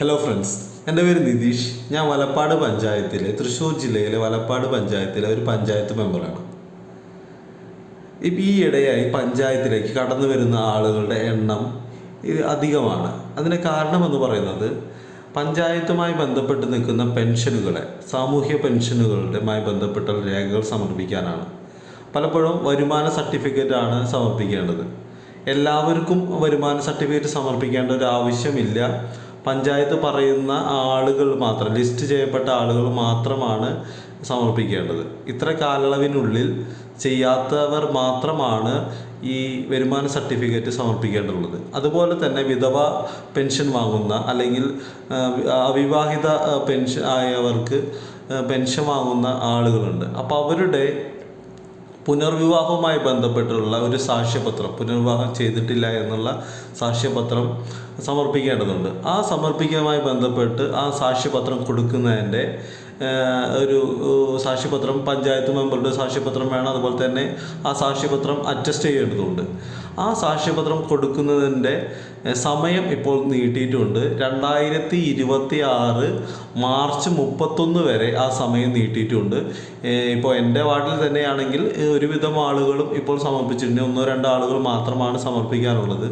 Hello friends, എൻ്റെ പേര് നിതീഷ്. ഞാൻ വലപ്പാട് പഞ്ചായത്തിലെ തൃശ്ശൂർ ജില്ലയിലെ വലപ്പാട് പഞ്ചായത്തിലെ ഒരു പഞ്ചായത്ത് മെമ്പറാണ്. ഈ ഇടയായി പഞ്ചായത്തിലേക്ക് കടന്നു വരുന്ന ആളുകളുടെ എണ്ണം അധികമാണ്. അതിന് കാരണമെന്ന് പറയുന്നത് പഞ്ചായത്തുമായി ബന്ധപ്പെട്ട് നിൽക്കുന്ന പെൻഷനുകളെ, സാമൂഹ്യ പെൻഷനുകളുമായി ബന്ധപ്പെട്ട രേഖകൾ സമർപ്പിക്കാനാണ്. പലപ്പോഴും വരുമാന സർട്ടിഫിക്കറ്റാണ് സമർപ്പിക്കേണ്ടത്. എല്ലാവർക്കും വരുമാന സർട്ടിഫിക്കറ്റ് സമർപ്പിക്കേണ്ട ഒരു ആവശ്യമില്ല. പഞ്ചായത്ത് പറയുന്ന ആളുകൾ മാത്രം, ലിസ്റ്റ് ചെയ്യപ്പെട്ട ആളുകൾ മാത്രമാണ് സമർപ്പിക്കേണ്ടത്. ഇത്ര കാലയളവിനുള്ളിൽ ചെയ്യാത്തവർ മാത്രമാണ് ഈ വരുമാന സർട്ടിഫിക്കറ്റ് സമർപ്പിക്കേണ്ടതുള്ളത്. അതുപോലെ തന്നെ വിധവ പെൻഷൻ വാങ്ങുന്ന അല്ലെങ്കിൽ അവിവാഹിത പെൻഷൻ ആയവർക്ക് പെൻഷൻ വാങ്ങുന്ന ആളുകളുണ്ട്. അപ്പോൾ അവരുടെ പുനർവിവാഹവുമായി ബന്ധപ്പെട്ടുള്ള ഒരു സാക്ഷ്യപത്രം, പുനർവിവാഹം ചെയ്തിട്ടില്ല എന്നുള്ള സാക്ഷ്യപത്രം സമർപ്പിക്കേണ്ടതുണ്ട്. ആ സമർപ്പിക്കുന്നതുമായി ബന്ധപ്പെട്ട് ആ സാക്ഷ്യപത്രം കൊടുക്കുന്നതിൻ്റെ ഒരു സാക്ഷ്യപത്രം, പഞ്ചായത്ത് മെമ്പറുടെ സാക്ഷ്യപത്രം വേണം. അതുപോലെ തന്നെ ആ സാക്ഷ്യപത്രം അറ്റസ്റ്റ് ചെയ്യേണ്ടതുണ്ട്. ആ സാക്ഷ്യപത്രം കൊടുക്കുന്നതിൻ്റെ സമയം ഇപ്പോൾ നീട്ടിയിട്ടുണ്ട്. 2026 മാർച്ച് 31 വരെ ആ സമയം നീട്ടിയിട്ടുണ്ട്. ഇപ്പോൾ എൻ്റെ വാർഡിൽ തന്നെയാണെങ്കിൽ ഒരുവിധം ആളുകളും ഇപ്പോൾ സമർപ്പിച്ചിട്ടുണ്ട്. 1-2 ആളുകൾ മാത്രമാണ് സമർപ്പിക്കാനുള്ളത്.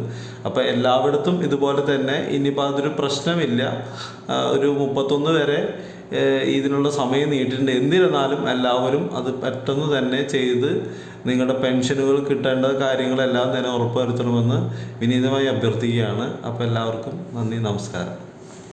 അപ്പോൾ എല്ലായിടത്തും ഇതുപോലെ തന്നെ ഇനിയിപ്പോൾ അതൊരു പ്രശ്നമില്ല. ഒരു 31 വരെ ഇതിനുള്ള സമയം നീട്ടിയിട്ടുണ്ട്. എന്നിരുന്നാലും എല്ലാവരും അത് പെട്ടെന്ന് തന്നെ ചെയ്ത് നിങ്ങളുടെ പെൻഷനുകൾ കിട്ടേണ്ട കാര്യങ്ങളെല്ലാം തന്നെ ഉറപ്പുവരുത്തണമെന്ന് വിനീതമായി അഭ്യർത്ഥിക്കുകയാണ്. അപ്പോൾ എല്ലാവർക്കും നന്ദി, നമസ്കാരം.